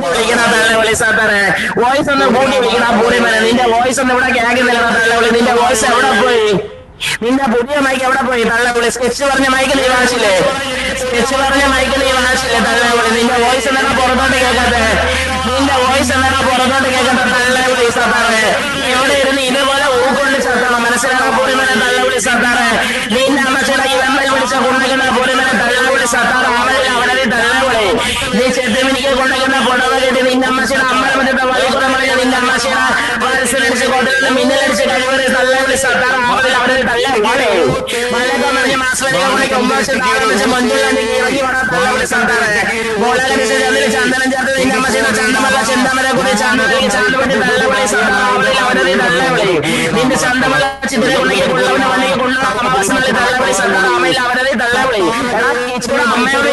വിളിക്കണ തള്ളവിളി സാത്താറെ. വോയിസ് ഒന്ന് കൂട്ടി വിളിക്കണ പൂരിമനെ. നിന്റെ വോയിസ് ഒന്നും ഇവിടെ കേൾക്കുന്നില്ല തള്ളവിളി. നിന്റെ വോയിസ് എവിടെ പോയി? നിന്റെ പുതിയ മൈക്ക് എവിടെ പോയി തള്ളവിളി? സ്കെച്ച് പറഞ്ഞ മൈക്ക് നീ വാങ്ങിച്ചില്ലേ? സ്കെച്ച് പറഞ്ഞ മൈക്ക് നീ വാങ്ങിച്ചില്ലേ തള്ളവിളി? നിന്റെ വോയിസ് എന്താണ് പുറത്തോട്ട് കേൾക്കാത്തെ? നിന്റെ വോയിസ് എന്താണ് പുറത്തോട്ട് കേൾക്കാത്ത തള്ളവിളി സാത്താറെ? എവിടെ ഇരുന്ന് ഇതുപോലെ ഊക്കൊണ്ട് ചത്തണം. മനസ്സിലാണോ പൂരിമനെ തള്ളവിളി സാത്താറെ? നിന്റെ അമ്മച്ചയുടെ ഈ വെമ്മൽ വിളിച്ച കൊണ്ടുവയ്ക്കുന്ന പൂരിമനെ തള്ളവിളി സാത്താറ്. അവളിൽ അവിടെ തള്ളവിളി. നീ ചെത്തുമിനിക്ക് കൊണ്ടുവയ്ക്കുന്ന പുടവ കെട്ടി നിന്റെ അമ്മച്ചയുടെ അമ്പലമറ്റത്തെ വഴിക്കുറം പറഞ്ഞ നിന്റെ അമ്മച്ചയുടെ മനസ്സിലടിച്ച് കൊണ്ടിരുന്ന് മിന്നലടിച്ച് കഴിവറി തള്ളവിളി സാത്താറ്. അവളിൽ അവിടെ തള്ളവിളി. മലക്കം പറഞ്ഞ മാസ്വലിക്ക് ഒമ്പത് താമസിച്ച് മഞ്ചുള്ളി ഇറങ്ങി വേണം തള്ളവിളി സാത്താറ്. മോളകടിച്ച് ചന്ദ്രന് ചന്ദനം ചേർത്ത് നിന്റെ അമ്മച്ചയുടെ ചന്തമല്ല ചിന്തമല കൂടി ചാന്തലേക്ക് ചാണ്ടുപറ്റി തള്ളവിളി സാത്താറ്. അവളിൽ അവിടെ തള്ളവിളി. നിന്റെ ചന്തമല ചിന്തനെ ഉണ്ടെങ്കിൽ കൊള്ളവനെ വന്നെങ്കിൽ കൊണ്ടുവന്ന തള്ളവിളി സാത്താറ്. അവളിൽ അവിടെ തള്ളവിളി. അമ്മയോട്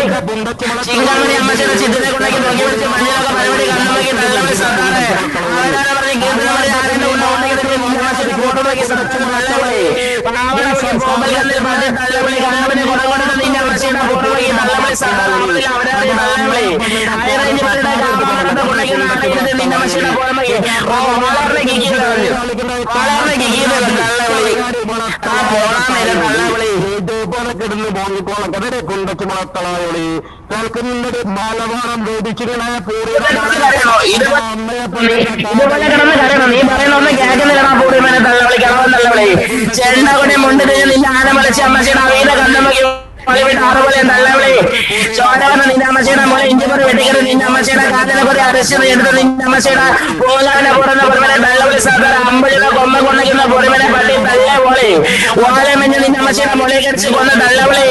ചിങ്കാമണി അമ്മച്ചയുടെ ചിന്തനെ കൊണ്ടെങ്കിൽ നോക്കി പിടിച്ച് മഞ്ഞളൊക്കെ പരിപാടി കണ്ണുമൊക്കെ തള്ളവിളി സാത്താറ്. ആരാണ് പറഞ്ഞ് കീർത്തനമണി ആരുടെ ഉണ്ടെങ്കിൽ അമ്മച്ചയുടെ ഫോട്ടോ നോക്കി തള്ളവിളി. തള്ളവിളി കണ്ണവനെ കൊണ്ടുകൊടുത്ത് നിന്റെ അമ്മച്ചയുടെ ഫോട്ടോ നോക്കി തള്ളവിളി സാത്താറ്. അവളിൽ അവിടെ തള്ളവിളി. ഹൈറേഞ്ച് നിന്റെ അമ്മച്ചയുടെ ഫോട്ടോ നോക്കി വളരെ കിക്കിയത് തള്ളവിളി. ആ പോണാൻ നേരം തള്ളവിളി. കിടന്ന് പോങ്ങിക്കോളം കഥയുടെ കൊണ്ടച്ചു മളത്തളായൊളി കേൾക്കുന്നത് ബാലവാണം വേദിച്ചിരുന്നായ ഇതുപോലെ കിടന്ന് കരയണം. നീ പറയുന്നൊന്നും കേൾക്കുന്നില്ലടാ പൂർണ്ണമനെ തള്ളവിളി. കിടവൻ തള്ളവിളി. ചെണ്ട കൊണ്ടേ മുണ്ടിട്ട് നിന്റെ ആന മലച്ച് അമ്മച്ചയുടെ അവീത കണ്ണമൊക്കെ ആറുപോലെ തള്ളവിളി. ചോരകന്ന് നിന്റെ അമ്മച്ചയുടെ മോളെ ഇഞ്ചിപ്പറി വെട്ടിക്കറി നിന്റെ അമ്മച്ചയുടെ കാലിനെ കുറെ അരച്ചു എടുത്ത് നിന്റെ അമ്മച്ചയുടെ പൂങ്കാലിനെ പുറന്ന പൊടിമനെ തള്ളവിളി സാധാരണ. അമ്പലിയുടെ കൊമ്മ കൊണ്ടയ്ക്കുന്ന പൊടിമനെ പട്ടി തള്ളവിളി. ഓലമെഞ്ഞ് നിന്റെ അമ്മച്ചയുടെ മുളയെ കടിച്ച് കൊന്ന തള്ളവിളി.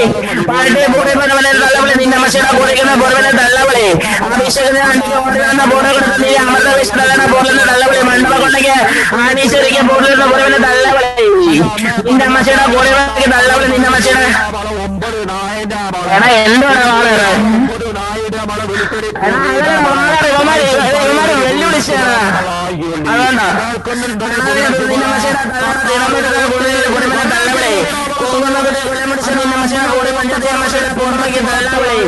പാട്ടി പൂടിമനെ തള്ളവിളി. നിന്റെ അമ്മച്ചയുടെ പൊടിക്കുന്ന പൊടിമനെ തള്ളവിളി. അഭിഷേകത്തിന് അണ്ടിക്ക് ഓടുന്ന ബോർഡ് കൊടുത്ത് നീ അമൃത വിഷ്ണുന്ന ബോർഡിൽ തള്ളവിളി. മണ്ഡപ കൊണ്ടയ്ക്ക് ആനീശ്വരിക്ക് ബോർഡിലിരുന്ന പൊടിമനെ തള്ളവിളി. നിന്റെ അമ്മച്ചയുടെ പൊടിമനക്ക് തള്ളവിളി. നിന്റെ അമ്മച്ചയുടെ വെല്ലുവിളിച്ചാണ്. അതുകൊണ്ടാ തള്ളവിളി. നിന്റെ അമ്മച്ചയുടെ കൂടെ പഞ്ചായത്ത് അമ്മച്ചയുടെ പൂർണ്ണയ്ക്ക് തള്ളവിളി.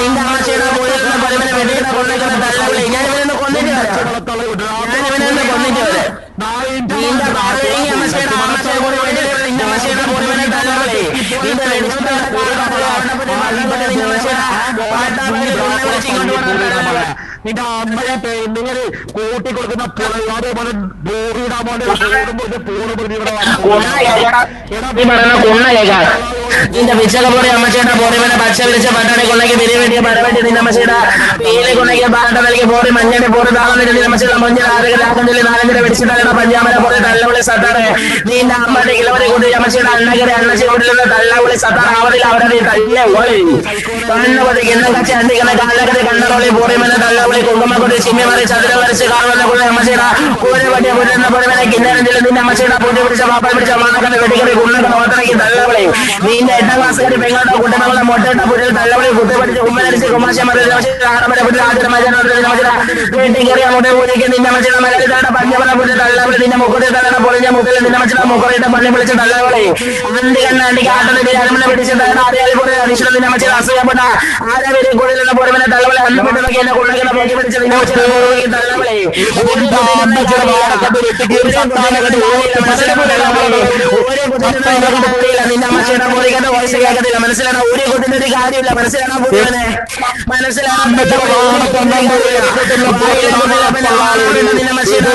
നിന്റെ അമ്മച്ചയുടെ കൂടെ പരിമനെ വെടിയുടെ കൊണ്ടേക്കുന്ന തള്ളവിളി. ഞാൻ ഇവനൊന്ന് കൊന്നിട്ട് വരാം. നിന്റെ പാർവതി അമ്മച്ചയുടെ അമ്മച്ചയുടെ കൂടെ വെടിയുടെ നിന്റെ അമ്മച്ചയുടെ പൂർണ്ണനെ തള്ളവിളി. നിന്റെ നിന്റെ അമ്മയെ നിങ്ങൾ കൂട്ടിക്കൊടുക്കുന്ന അതേപോലെ നിന്റെ പിച്ചക പൊടി അമ്മച്ചയുടെ പോറിമനെ പച്ച വിളിച്ച പട്ടാണി കൊണ്ടേക്ക് ബിരിവെട്ടിയ പരവെട്ടി നിന്റെ അമ്മച്ചയുടെ പീലെ കൊണ്ടേക്ക് പാട്ട നൽകി പോറി മഞ്ഞയുടെ പോറി താളം നിന്റെ അമ്മച്ചയുടെ മഞ്ഞൾ ആരോഗ്യ നാലഞ്ചര വെടിച്ചിട്ട പഞ്ചാമര പോറി തള്ളവിളി സത്താറ്. നിന്റെ അമ്മയുടെ കിളവരെ കൂടി അമ്മച്ചയുടെ അണ്ണകരെ അണ്ണച്ചൂടിലുള്ള തള്ളവിളി സത്താറ്. അവരിൽ അവരുടെ തള്ളവിളി. കണ്ണുപതി കിണ്ണം കച്ചി അണ്ടിക്കുന്ന കാലകരെ കണ്ണറോളി പോറിമനെ തള്ളവിളി. കുങ്കുമക്കൊടി ചിമ്മി മറി ചതുര വരച്ച് കാണുന്ന കൂടെ അമ്മച്ചയുടെ കൂടെ പട്ടിയ പുരുന്ന പൊടിമനെ കിന്നരഞ്ചിൽ നിന്റെ അമ്മച്ചയുടെ പൂട്ടി പിടിച്ച പാപ്പൽ പിടിച്ച മണക്കന്റെ വെടിക്കറി കുണ്ണൊക്കെ ഓത്തറക്കി തള്ളവിളി. നിന്റെ 8ാം ക്ലാസ്സുകാരി പെങ്ങോട്ടോ കുട്ടമകളെ മൊട്ടയിട്ട പുരിൽ തള്ളവിളി. കുത്തിപ്പടിച്ച് ഉമ്മനടിച്ച് കുമാശ ആറമര പുരിൽ ആദ്യം വീട്ടിൽ കയറി അങ്ങോട്ട് പൂരിക്ക് നിന്റെ അമ്മച്ചയുടെ മലയാളി തട പഞ്ചമല പുരിൽ തള്ളവിളി. നിന്റെ മുക്കുട്ടി തടണ പൊളിഞ്ഞ മുക്കിൽ നിന്റെ അമ്മച്ചയുടെ മുക്കറിയിട്ട് പള്ളി പിടിച്ച് തള്ളവിളി. അന്തി കണ്ണാണ്ടിക്ക് ആട്ടത്തിന്റെ അരമന പിടിച്ച് തടണ ആര്യാലി പൊടി അരീക്ഷണം നിന്റെ അമ്മച്ചയുടെ അസുഖപ്പെട്ട ആരാവരി കൂടിൽ നിന്ന് പൊടിമനെ തള്ളവിളി. അന്നപ്പെട്ട് നോക്കി എന്നെ കൊണ്ടങ്ങനെ പൊക്കി പിടിച്ച് നിന്റെ അമ്മച്ചയുടെ തള്ളവിളി. നിന്റെ അമ്മച്ചയുടെ മുറിക്കത്തെ വോയിസ് കേൾക്കത്തില്ല. മനസ്സിലാണോ? ഒരു കുട്ടിന്റെ ഒരു കാര്യമില്ല. മനസ്സിലാണോ? പൂർണ്ണനെ മനസ്സിലാണോ? നിന്റെ അമ്മച്ചയുടെ